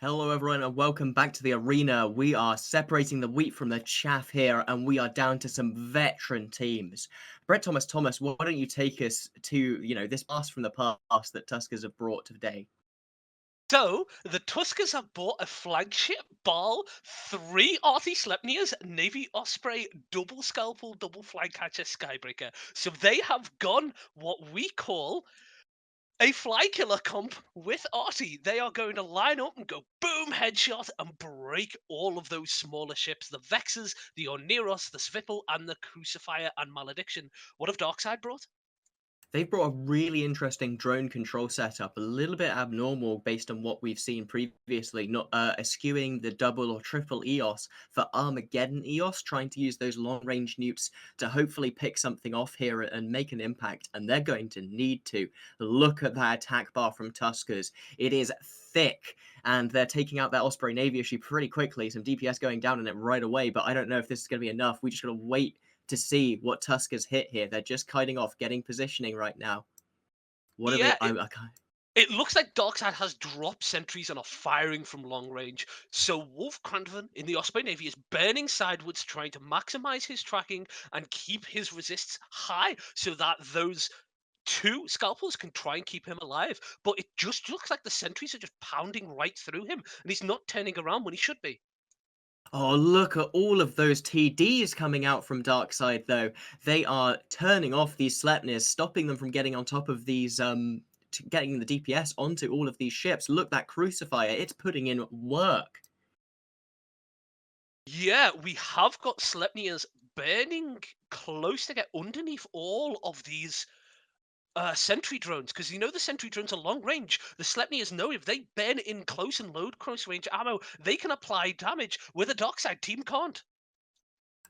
Hello, everyone, and welcome back to the arena. We are separating the wheat from the chaff here, and we are down to some veteran teams. Brett Thomas, why don't you take us to, this blast from the past that Tuskers have brought today? So, the Tuskers have bought a flagship ball, three Artie Sleipnirs, Navy Osprey, double scalpel, double flycatcher, Skybreaker. So they have gone what we call a fly killer comp with Artie. They are going to line up and go boom, headshot, and break all of those smaller ships. The Vexes, the Oneros, the Svipple, and the Crucifier and Malediction. What have Darkside brought? They've brought a really interesting drone control setup, a little bit abnormal based on what we've seen previously, not eschewing the double or triple EOS for Armageddon EOS, trying to use those long-range nukes to hopefully pick something off here and make an impact, and they're going to need to. Look at that attack bar from Tuskers. It is thick, and they're taking out that Osprey Navy issue pretty quickly. Some DPS going down on it right away, but I don't know if this is going to be enough. We just got to wait to see what Tuskers hit here. They're just kiting off, getting positioning right now. What are they? Yeah, I can't. it looks like Darkseid has dropped sentries and are firing from long range. So Wolf Crandovan in the Osprey Navy is burning sidewards, trying to maximize his tracking and keep his resists high so that those two scalpels can try and keep him alive. But it just looks like the sentries are just pounding right through him, and he's not turning around when he should be. Oh, look at all of those TDs coming out from DarkSide, though. They are turning off these Sleipnirs, stopping them from getting on top of these, getting the DPS onto all of these ships. Look, that Crucifier, it's putting in work. Yeah, we have got Sleipnirs burning close to get underneath all of these sentry drones, because you know the sentry drones are long range. The Sleipnirs know if they burn in close and load close range ammo, they can apply damage where the dark side team can't.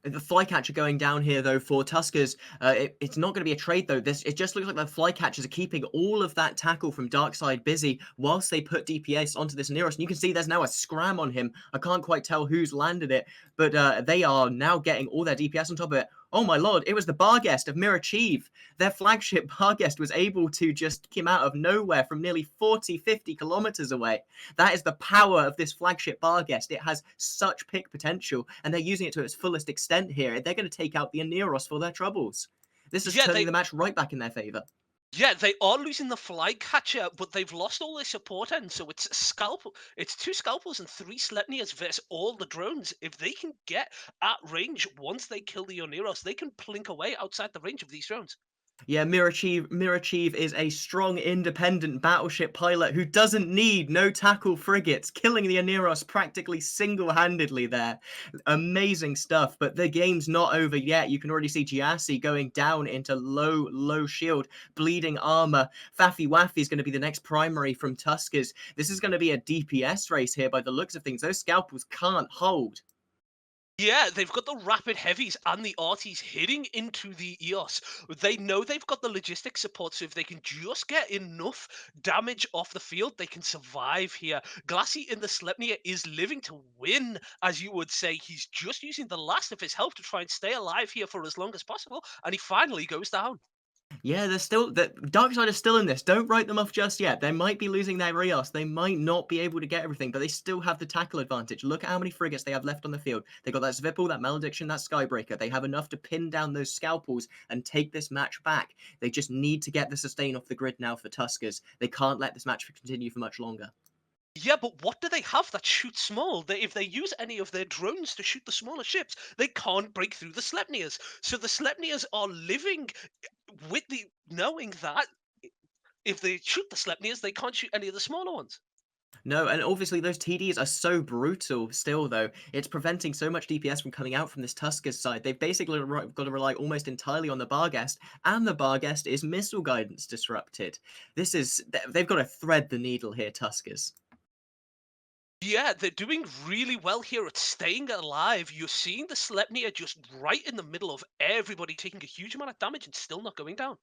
The Flycatcher going down here, though, for Tuskers. It's not going to be a trade, though. It just looks like the Flycatchers are keeping all of that tackle from DarkSide busy whilst they put DPS onto this Neros. And you can see there's now a scram on him. I can't quite tell who's landed it, but they are now getting all their DPS on top of it. Oh my lord, it was the Barguest of Mirachieve. Their flagship Barguest was able to just come out of nowhere from nearly 40, 50 kilometers away. That is the power of this flagship Barguest. It has such pick potential, and they're using it to its fullest extent here. They're going to take out the Aneros for their troubles. This is Yeah, turning they the match right back in their favor. yeah, they are losing the flycatcher, but they've lost all their support end. So it's two scalpels and three Sleipnirs versus all the drones. If they can get at range once they kill the Oneros, they can plink away outside the range of these drones. Yeah, Mirachieve is a strong, independent battleship pilot who doesn't need no tackle frigates, killing the Aneros practically single-handedly there. Amazing stuff, but the game's not over yet. You can already see Giassi going down into low shield, bleeding armor. Faffy Waffy is going to be the next primary from Tuskers. This is going to be a DPS race here by the looks of things. Those scalpels can't hold. Yeah, they've got the rapid heavies and the arties hitting into the EOS. They know they've got the logistic support, so if they can just get enough damage off the field, they can survive here. Glassy in the Sleipnir is living to win, as you would say. He's just using the last of his health to try and stay alive here for as long as possible, and he finally goes down. Yeah, they're still the dark side is still in this. Don't write them off just yet. They might be losing their Rios. They might not be able to get everything, but they still have the tackle advantage. Look at how many frigates they have left on the field. They got that Zvipple, that Malediction, that Skybreaker. They have enough to pin down those scalpels and take this match back. They just need to get the sustain off the grid now for Tuskers. They can't let this match continue for much longer. Yeah, but what do they have that shoots small? If they use any of their drones to shoot the smaller ships, they can't break through the Sleipnirs. So the Sleipnirs are living with the knowing that if they shoot the Sleipnirs, they can't shoot any of the smaller ones. No, and obviously those TDs are so brutal still, though. It's preventing so much DPS from coming out from this Tuskers side. They've basically got to rely almost entirely on the Barguest, and the Barguest is missile guidance disrupted. They've got to thread the needle here, Tuskers. Yeah, they're doing really well here at staying alive. You're seeing the Sleipnir just right in the middle of everybody taking a huge amount of damage and still not going down.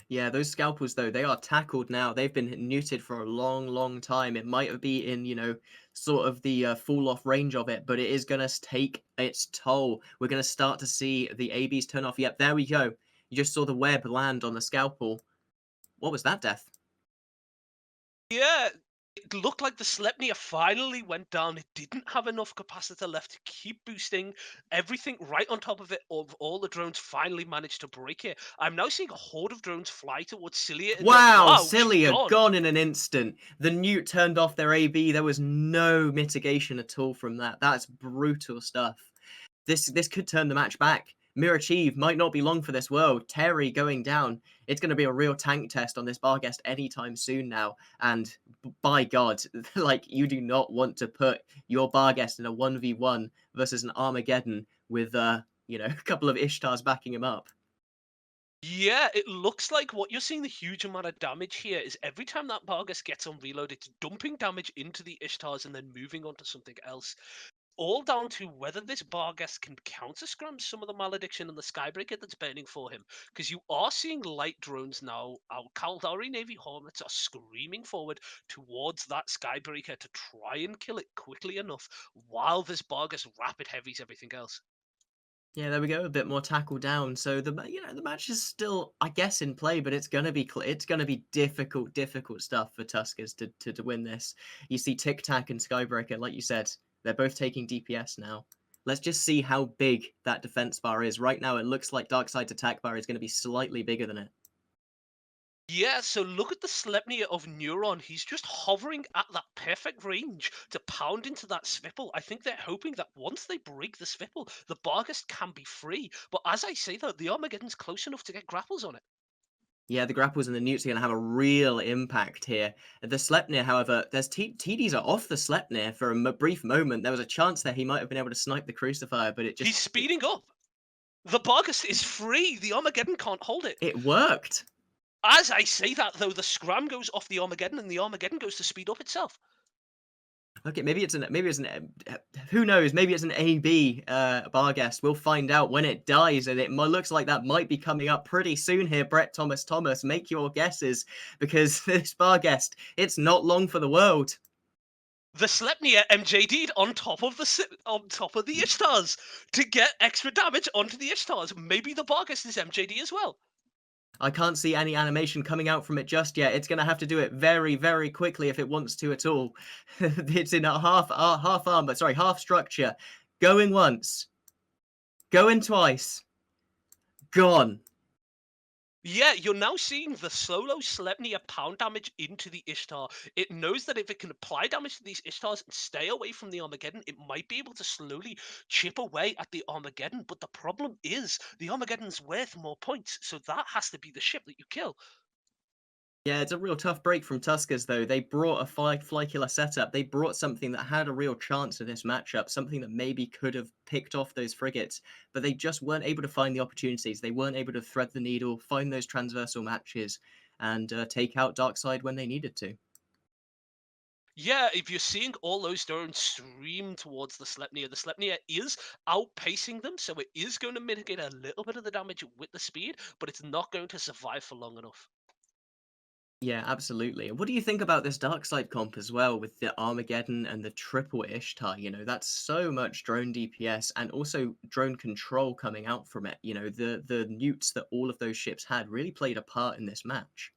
Yeah, those scalpels, though, they are tackled now. They've been neutered for a long time. It might be in, sort of the fall-off range of it, but it is going to take its toll. We're going to start to see the ABs turn off. Yep, there we go. You just saw the web land on the scalpel. What was that death? Yeah, It looked like the Sleipnir finally went down. It didn't have enough capacitor left to keep boosting everything right on top of it. Of all the drones finally managed to break it. I'm now seeing a horde of drones fly towards Cilia in the Wow, wow, she's Cilia gone. gone in an instant. The Newt turned off their AB. There was no mitigation at all from that. That's brutal stuff. This could turn the match back. Mirachieve might not be long for this world. Terry going down. It's going to be a real tank test on this Barguest anytime soon now. And by God, like you do not want to put your Barguest in a 1v1 versus an Armageddon with a couple of Ishtars backing him up. Yeah, it looks like what you're seeing the huge amount of damage here is every time that Vargas gets on reload, it's dumping damage into the Ishtars and then moving on to something else. All down to whether this Vargas can counter scram some of the malediction and the Skybreaker that's burning for him. Because you are seeing light drones now. Our Caldari Navy Hornets are screaming forward towards that Skybreaker to try and kill it quickly enough while this Vargas rapid heavies everything else. Yeah, there we go. A bit more tackle down. So the match is still, I guess, in play, but it's gonna be it's gonna be difficult stuff for Tuskers to win this. You see, Tic Tac and Skybreaker, like you said, they're both taking DPS now. Let's just see how big that defense bar is. Right now, it looks like Darkside's attack bar is going to be slightly bigger than it. Yeah, so look at the Sleipnir of Neuron. He's just hovering at that perfect range to pound into that Svipple. I think they're hoping that once they break the Svipple, the Bargast can be free. But as I say though, the Armageddon's close enough to get grapples on it. Yeah, the grapples and the newts are going to have a real impact here. The Sleipnir, however, there's TDs are off the Sleipnir for a brief moment. There was a chance there he might have been able to snipe the Crucifier, but He's speeding up. The Bargast is free. The Armageddon can't hold it. it worked. As I say that though, the Scram goes off the Armageddon and the Armageddon goes to speed up itself. Okay, maybe it's an who knows? Maybe it's an AB Barguest. We'll find out when it dies, and it looks like that might be coming up pretty soon here. Brett Thomas, make your guesses because this Barguest, it's not long for the world. The Sleipnir MJD'd on top of the Ishtars to get extra damage onto the Ishtars. Maybe the Bargast is MJD as well. I can't see any animation coming out from it just yet. It's going to have to do it very, very quickly if it wants to at all. It's in a half arm, but sorry, half structure. Going once, going twice, gone. Yeah, you're now seeing the solo Sleipnir pound damage into the Ishtar. It knows that if it can apply damage to these Ishtars and stay away from the Armageddon, it might be able to slowly chip away at the Armageddon. But the problem is, the Armageddon's worth more points, so that has to be the ship that you kill. Yeah, it's a real tough break from Tuskers, though. They brought a fly killer setup. They brought something that had a real chance in this matchup, something that maybe could have picked off those frigates, but they just weren't able to find the opportunities. They weren't able to thread the needle, find those transversal matches, and take out DarkSide when they needed to. Yeah, if you're seeing all those drones stream towards the Sleipnir is outpacing them, so it is going to mitigate a little bit of the damage with the speed, but it's not going to survive for long enough. Yeah, absolutely. What do you think about this DarkSide comp as well with the Armageddon and the triple Ishtar? That's so much drone DPS and also drone control coming out from it. The newts that all of those ships had really played a part in this match.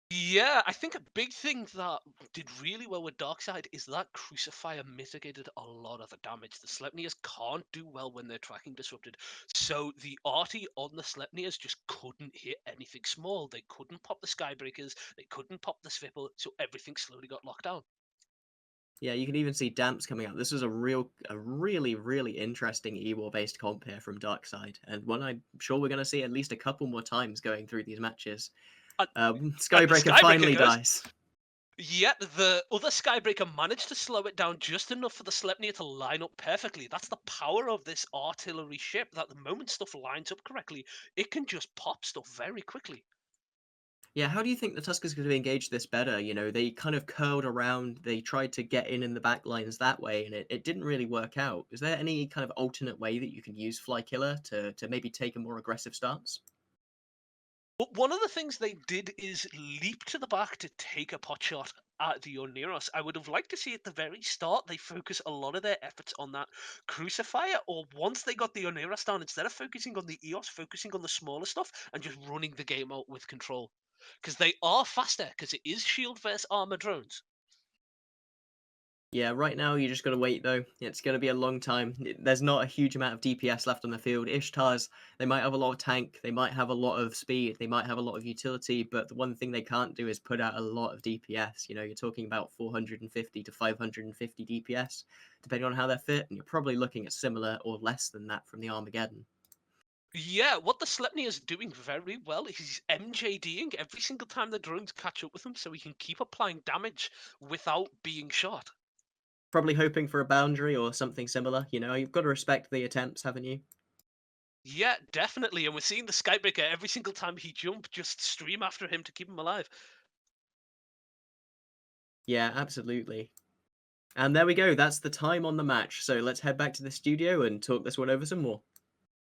Yeah, I think a big thing that did really well with DarkSide is that Crucifier mitigated a lot of the damage. The Sleipnirs can't do well when their tracking disrupted. So the arty on the Sleipnirs just couldn't hit anything small. They couldn't pop the Skybreakers, they couldn't pop the Svipple, so everything slowly got locked down. Yeah, you can even see Damps coming out. This was a really interesting E-War based comp here from DarkSide, and one I'm sure we're going to see at least a couple more times going through these matches. And, and the Skybreaker Skybreaker finally goes. dies. Yet the other Skybreaker managed to slow it down just enough for the Sleipnir to line up perfectly. That's the power of this artillery ship, that the moment stuff lines up correctly, it can just pop stuff very quickly. Yeah, how do you think the Tuskers could have engaged this better? They kind of curled around, they tried to get in the back lines that way, and it didn't really work out. Is there any kind of alternate way that you can use Fly Killer to maybe take a more aggressive stance? But one of the things they did is leap to the back to take a pot shot at the Oneros. I would have liked to see at the very start they focus a lot of their efforts on that Crucifier, or once they got the Oneros down, instead of focusing on the EOS, focusing on the smaller stuff and just running the game out with control. because they are faster, because it is shield versus armor drones. Yeah, right now you just gotta wait though. It's gonna be a long time. There's not a huge amount of DPS left on the field. Ishtars, they might have a lot of tank, they might have a lot of speed, they might have a lot of utility, but the one thing they can't do is put out a lot of DPS. You know, you're talking about 450 to 550 DPS, depending on how they're fit, and you're probably looking at similar or less than that from the Armageddon. Yeah, what the Sleipnir is doing very well is he's MJDing every single time the drones catch up with him, so he can keep applying damage without being shot. Probably hoping for a boundary or something similar. You know, you've got to respect the attempts, haven't you? Yeah, definitely. And we're seeing the Skybreaker every single time he jump just stream after him to keep him alive. Yeah, absolutely. And there we go. That's the time on the match. So let's head back to the studio and talk this one over some more.